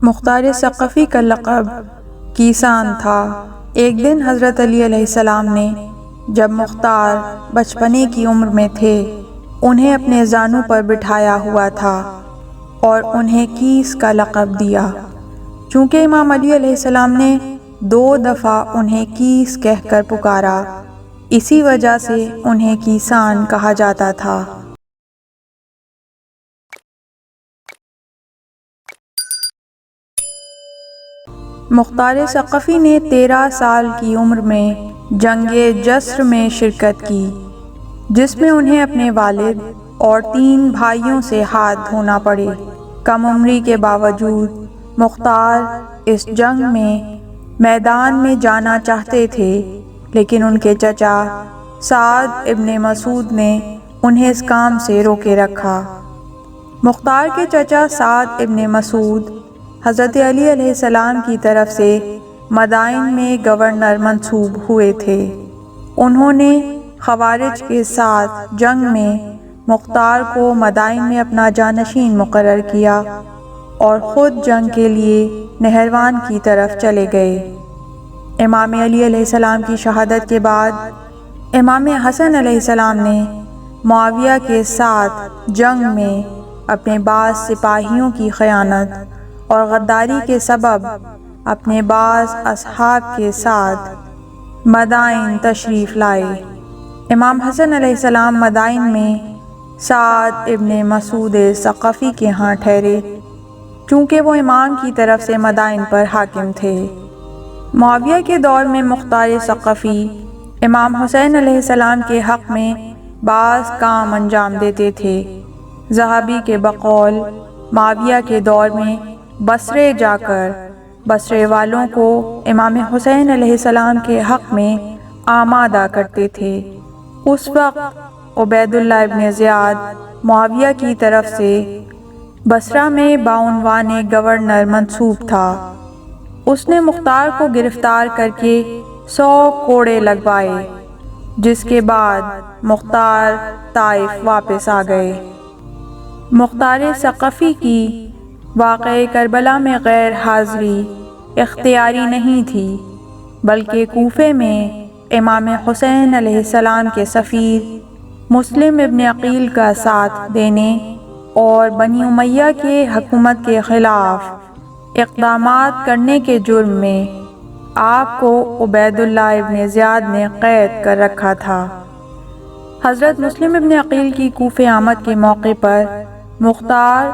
مختار ثقفی کا لقب کیسان تھا۔ ایک دن حضرت علی علیہ السلام نے جب مختار بچپنے کی عمر میں تھے انہیں اپنے زانوں پر بٹھایا ہوا تھا اور انہیں کیس کا لقب دیا، چونکہ امام علی علیہ السلام نے 2 دفعہ انہیں کیس کہہ کر پکارا، اسی وجہ سے انہیں کیسان کہا جاتا تھا۔ مختار ثقفی نے 13 سال کی عمر میں جنگ جسر میں شرکت کی، جس میں انہیں اپنے والد اور 3 بھائیوں سے ہاتھ دھونا پڑے۔ کم عمری کے باوجود مختار اس جنگ میں میدان میں جانا چاہتے تھے، لیکن ان کے چچا سعد ابن مسعود نے انہیں اس کام سے روکے رکھا۔ مختار کے چچا سعد ابن مسعود حضرت علی علیہ السلام کی طرف سے مدائن میں گورنر منصوب ہوئے تھے۔ انہوں نے خوارج کے ساتھ جنگ میں مختار کو مدائن میں اپنا جانشین مقرر کیا اور خود جنگ کے لیے نہروان کی طرف چلے گئے۔ امام علی علیہ السلام کی شہادت کے بعد امام حسن علیہ السلام نے معاویہ کے ساتھ جنگ میں اپنے بعض سپاہیوں کی خیانت اور غداری کے سبب اپنے بعض اصحاب کے ساتھ مدائن تشریف لائے۔ امام حسن علیہ السلام مدائن میں سعد ابن مسعود ثقفی کے ہاں ٹھہرے، چونکہ وہ امام کی طرف سے مدائن پر حاکم تھے۔ معاویہ کے دور میں مختار ثقفی امام حسین علیہ السلام کے حق میں بعض کام انجام دیتے تھے۔ ذہبی کے بقول معاویہ کے دور میں بصرے جا کر بصرے والوں کو امام حسین علیہ السلام کے حق میں آمادہ کرتے تھے۔ اس وقت عبید اللہ ابن زیاد معاویہ کی طرف سے بصرہ میں بعنوان گورنر منصوب تھا۔ اس نے مختار کو گرفتار کر کے 100 کوڑے لگوائے، جس کے بعد مختار طائف واپس آ گئے۔ مختار ثقفی کی واقعہ کربلا میں غیر حاضری اختیاری نہیں تھی، بلکہ کوفے میں امام حسین علیہ السلام کے سفیر مسلم ابن عقیل کا ساتھ دینے اور بنی امیہ کے حکومت کے خلاف اقدامات کرنے کے جرم میں آپ کو عبید اللہ ابن زیاد نے قید کر رکھا تھا۔ حضرت مسلم ابن عقیل کی کوفے آمد کے موقع پر مختار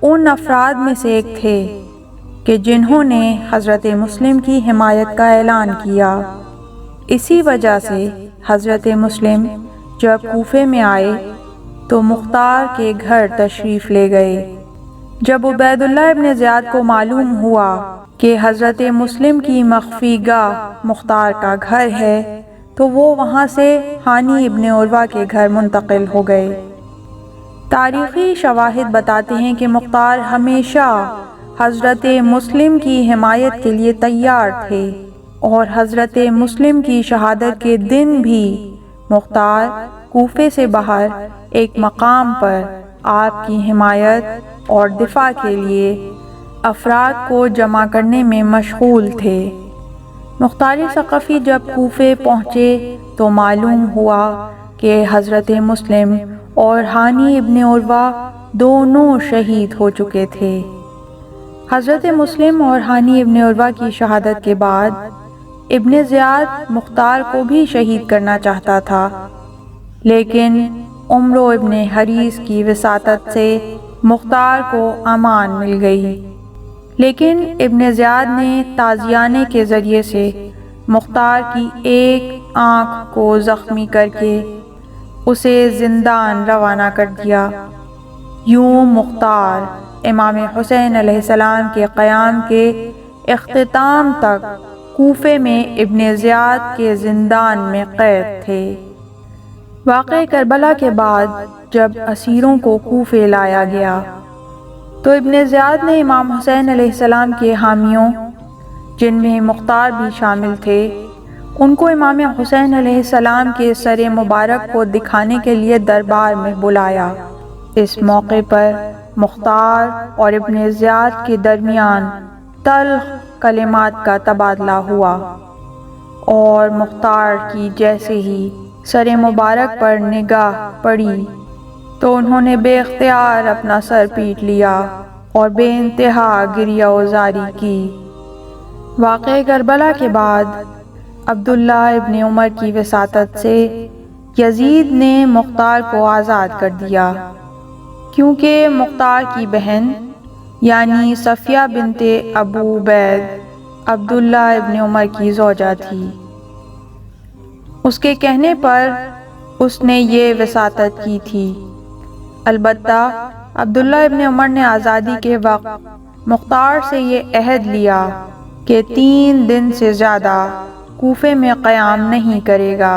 ان افراد میں سے ایک تھے کہ جنہوں نے حضرت مسلم کی حمایت کا اعلان کیا۔ اسی وجہ سے حضرت مسلم جب کوفے میں آئے تو مختار کے گھر تشریف لے گئے۔ جب عبید اللہ ابن زیاد کو معلوم ہوا کہ حضرت مسلم کی مخفی گاہ مختار کا گھر ہے تو وہ وہاں سے ہانی ابن عروہ کے گھر منتقل ہو گئے۔ تاریخی شواہد بتاتے ہیں کہ مختار ہمیشہ حضرت مسلم کی حمایت کے لیے تیار تھے اور حضرت مسلم کی شہادت کے دن بھی مختار کوفے سے باہر ایک مقام پر آپ کی حمایت اور دفاع کے لیے افراد کو جمع کرنے میں مشغول تھے۔ مختار ثقفی جب کوفے پہنچے تو معلوم ہوا کہ حضرت مسلم اور ہانی ابن عروہ دونوں شہید ہو چکے تھے۔ حضرت مسلم اور ہانی ابن عروہ کی شہادت کے بعد ابن زیاد مختار کو بھی شہید کرنا چاہتا تھا، لیکن عمرو ابن حریث کی وساطت سے مختار کو امان مل گئی، لیکن ابن زیاد نے تازیانے کے ذریعے سے مختار کی ایک آنکھ کو زخمی کر کے اسے زندان روانہ کر دیا۔ یوں مختار امام حسین علیہ السلام کے قیام کے اختتام تک کوفے میں ابن زیاد کے زندان میں قید تھے۔ واقعہ کربلا کے بعد جب اسیروں کو کوفے لایا گیا تو ابن زیاد نے امام حسین علیہ السلام کے حامیوں، جن میں مختار بھی شامل تھے، ان کو امام حسین علیہ السلام کے سر مبارک کو دکھانے کے لیے دربار میں بلایا۔ اس موقع پر مختار اور ابن زیاد کے درمیان تلخ کلمات کا تبادلہ ہوا، اور مختار کی جیسے ہی سر مبارک پر نگاہ پڑی تو انہوں نے بے اختیار اپنا سر پیٹ لیا اور بے انتہا گریہ و زاری کی۔ واقعہ کربلا کے بعد عبداللہ ابن عمر کی وساطت سے یزید نے مختار کو آزاد کر دیا، کیونکہ مختار کی بہن یعنی صفیہ بنت ابو عبید عبداللہ ابن عمر کی زوجہ تھی۔ اس کے کہنے پر اس نے یہ وساطت کی تھی۔ البتہ عبداللہ ابن عمر نے آزادی کے وقت مختار سے یہ عہد لیا کہ 3 دن سے زیادہ کوفے میں قیام نہیں کرے گا،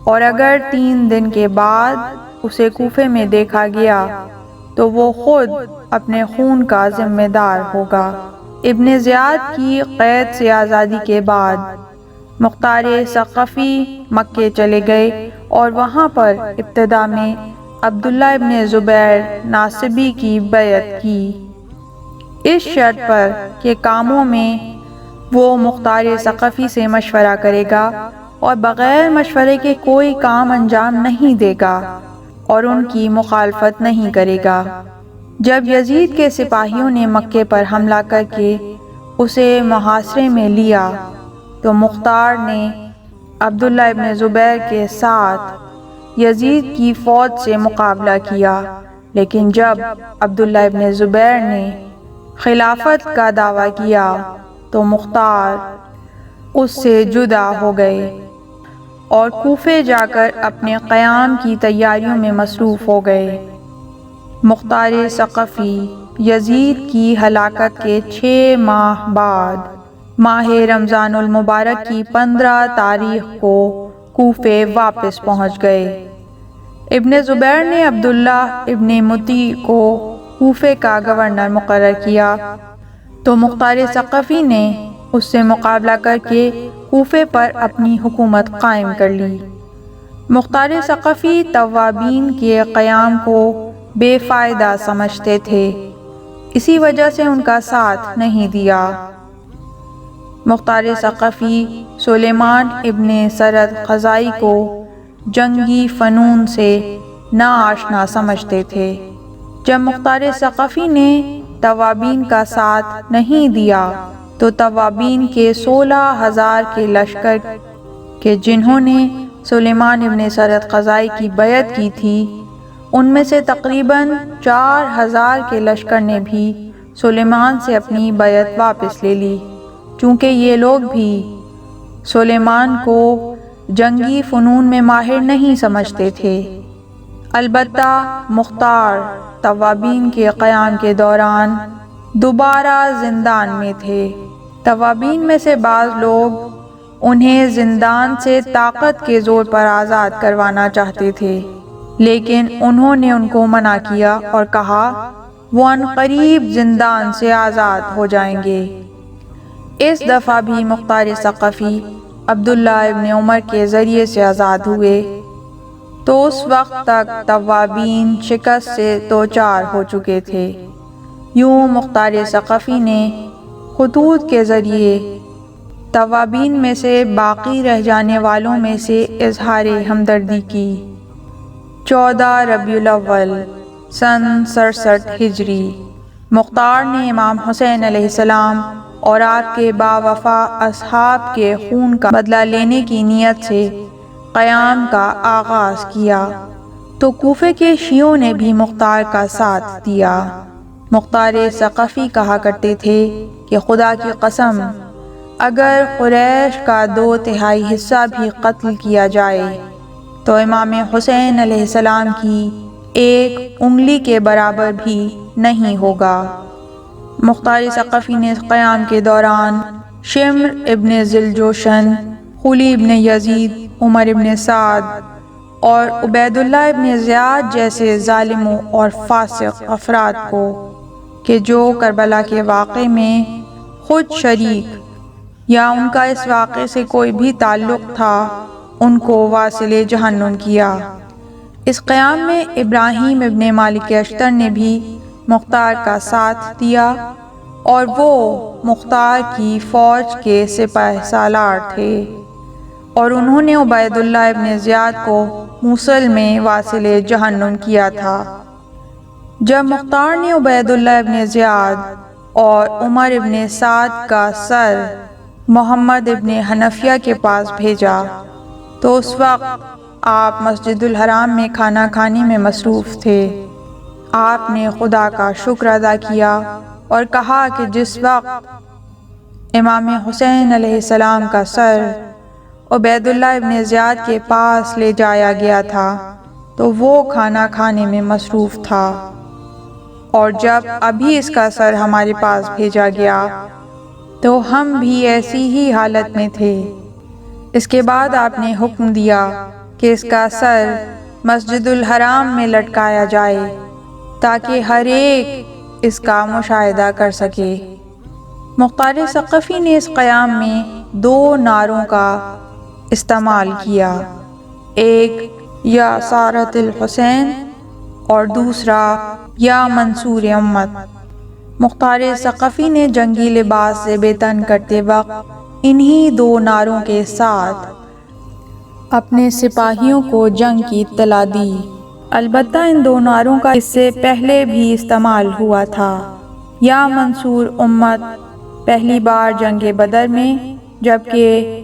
اور اگر 3 دن کے بعد اسے کوفے میں دیکھا گیا تو وہ خود اپنے خون کا ذمہ دار ہوگا۔ ابن زیاد کی قید سے آزادی کے بعد مختار ثقفی مکے چلے گئے اور وہاں پر ابتدا میں عبداللہ ابن زبیر ناصبی کی بیعت کی، اس شرط پر کہ کاموں میں وہ مختار ثقفی سے مشورہ کرے گا اور بغیر مشورے کے کوئی کام انجام نہیں دے گا اور ان کی مخالفت نہیں کرے گا۔ جب یزید کے سپاہیوں نے مکے پر حملہ کر کے اسے محاصرے میں لیا تو مختار نے عبداللہ ابن زبیر کے ساتھ یزید کی فوج سے مقابلہ کیا، لیکن جب عبداللہ ابن زبیر نے خلافت کا دعویٰ کیا تو مختار اس سے جدا ہو گئے اور کوفے جا کر اپنے قیام کی تیاریوں میں مصروف ہو گئے۔ مختار ثقفی یزید کی ہلاکت کے 6 ماہ بعد ماہ رمضان المبارک کی 15 تاریخ کو کوفے واپس پہنچ گئے۔ ابن زبیر نے عبداللہ ابن مطیع کو کوفے کا گورنر مقرر کیا تو مختار ثقفی نے اس سے مقابلہ کر کے کوفے پر اپنی حکومت قائم کر لی۔ مختار ثقفی توابین کے قیام کو بے فائدہ سمجھتے تھے، اسی وجہ سے ان کا ساتھ نہیں دیا۔ مختار ثقفی سلیمان ابن سرد خزائی کو جنگی فنون سے ناآشنا سمجھتے تھے۔ جب مختار ثقفی نے توابین کا ساتھ نہیں دیا تو توابین کے 16,000 کے لشکر کے جنہوں نے سلیمان ابن سرد خزائی کی بیعت کی تھی، ان میں سے تقریباً 4,000 کے لشکر نے بھی سلیمان سے اپنی بیعت واپس لے لی، چونکہ یہ لوگ بھی سلیمان کو جنگی فنون میں ماہر نہیں سمجھتے تھے۔ البتہ مختار توابین کے قیام کے دوران دوبارہ زندان میں تھے۔ توابین میں سے بعض لوگ انہیں زندان سے طاقت کے زور پر آزاد کروانا چاہتے تھے، لیکن انہوں نے ان کو منع کیا اور کہا وہ عنقریب زندان سے آزاد ہو جائیں گے۔ اس دفعہ بھی مختار ثقفی عبداللہ ابن عمر کے ذریعے سے آزاد ہوئے، تو اس وقت تک توابین شکست سے دوچار ہو چکے تھے۔ یوں مختار ثقفی نے خطوط کے ذریعے توابین میں سے باقی رہ جانے والوں میں سے اظہار ہمدردی کی۔ 14 ربیع الاول سن 67 ہجری مختار نے امام حسین علیہ السلام اور آپ کے باوفا اصحاب کے خون کا بدلہ لینے کی نیت سے قیام کا آغاز کیا تو کوفے کے شیعوں نے بھی مختار کا ساتھ دیا۔ مختار ثقفی کہا کرتے تھے کہ خدا کی قسم اگر قریش کا 2/3 حصہ بھی قتل کیا جائے تو امام حسین علیہ السلام کی 1 انگلی کے برابر بھی نہیں ہوگا۔ مختار ثقفی نے قیام کے دوران شمر ابن ذوالجوشن، خلی ابن یزید، عمر ابن سعد اور عبید اللہ ابن زیاد جیسے ظالموں اور فاسق افراد کو کہ جو کربلا کے واقعے میں خود شریک یا ان کا اس واقعے سے کوئی بھی تعلق تھا، ان کو واصل جہنم کیا۔ اس قیام میں ابراہیم ابن مالک اشتر نے بھی مختار کا ساتھ دیا اور وہ مختار کی فوج کے سپہ سالار تھے، اور انہوں نے عبید اللہ ابن زیاد کو موصل میں واصل جہنم کیا تھا۔ جب مختار نے عبید اللہ ابن زیاد اور عمر ابن سعد کا سر محمد ابن حنفیہ کے پاس بھیجا تو اس وقت آپ مسجد الحرام میں کھانا کھانے میں مصروف تھے۔ آپ نے خدا کا شکر ادا کیا اور کہا کہ جس وقت امام حسین علیہ السلام کا سر عبید اللہ ابن زیاد کے پاس لے جایا گیا تھا تو وہ کھانا کھانے میں مصروف تھا، اور جب ابھی اس کا سر ہمارے پاس بھیجا گیا تو ہم بھی ایسی ہی حالت میں تھے۔ اس کے بعد آپ نے حکم دیا کہ اس کا سر مسجد الحرام میں لٹکایا جائے تاکہ ہر ایک اس کا مشاہدہ کر سکے۔ مختار ثقفی نے اس قیام میں 2 نعروں کا استعمال کیا، ایک یا سارت الحسین اور دوسرا یا منصور امت۔ مختار ثقفی نے جنگی لباس سے بے تن کرتے وقت انہی 2 نعروں کے ساتھ اپنے سپاہیوں کو جنگ کی اطلاع دی۔ البتہ ان 2 نعروں کا اس سے پہلے بھی استعمال ہوا تھا۔ یا منصور امت پہلی بار جنگ بدر میں، جبکہ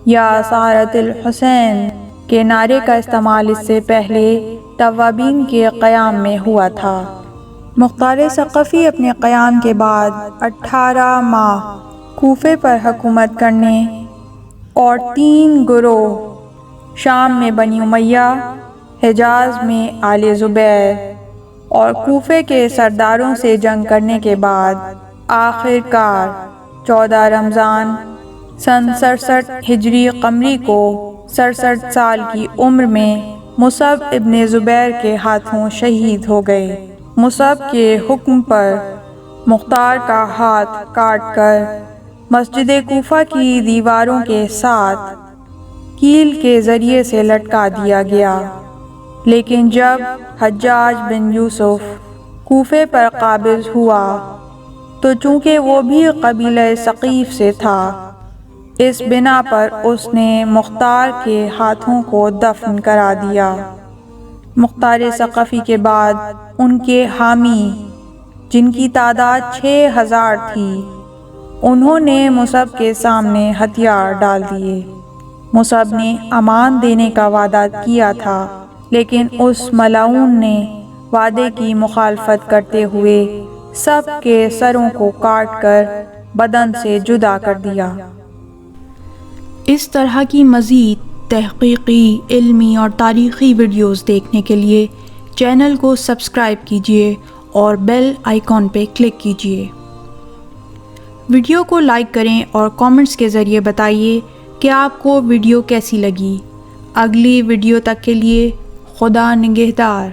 یا سارت الحسین کے نعرے کا استعمال اس سے پہلے توابین کے قیام میں ہوا تھا۔ مختار ثقفی اپنے قیام کے بعد 18 ماہ کوفے پر حکومت کرنے اور 3 گروہ شام میں بنی امیہ، حجاز میں آل زبیر اور کوفے کے سرداروں سے جنگ کرنے کے بعد آخر کار 14 رمضان سن 67 ہجری قمری کو 67 سال کی عمر میں مصعب ابن زبیر کے ہاتھوں شہید ہو گئے۔ مصعب کے حکم پر مختار کا ہاتھ کاٹ کر مسجد کوفہ کی دیواروں کے ساتھ کیل کے ذریعے سے لٹکا دیا گیا، لیکن جب حجاج بن یوسف کوفے پر قابض ہوا تو چونکہ وہ بھی قبیلہ ثقیف سے تھا، اس بنا پر اس نے مختار کے ہاتھوں کو دفن کرا دیا۔ مختار ثقفی کے بعد ان کے حامی، جن کی تعداد 6000 تھی، انہوں نے مصعب کے سامنے ہتھیار ڈال دیے۔ مصعب نے امان دینے کا وعدہ کیا تھا، لیکن اس ملعون نے وعدے کی مخالفت کرتے ہوئے سب کے سروں کو کاٹ کر بدن سے جدا کر دیا۔ اس طرح کی مزید تحقیقی، علمی اور تاریخی ویڈیوز دیکھنے کے لیے چینل کو سبسکرائب کیجیے اور بیل آئیکن پہ کلک کیجیے۔ ویڈیو کو لائک کریں اور کامنٹس کے ذریعے بتائیے کہ آپ کو ویڈیو کیسی لگی۔ اگلی ویڈیو تک کے لیے خدا نگہدار۔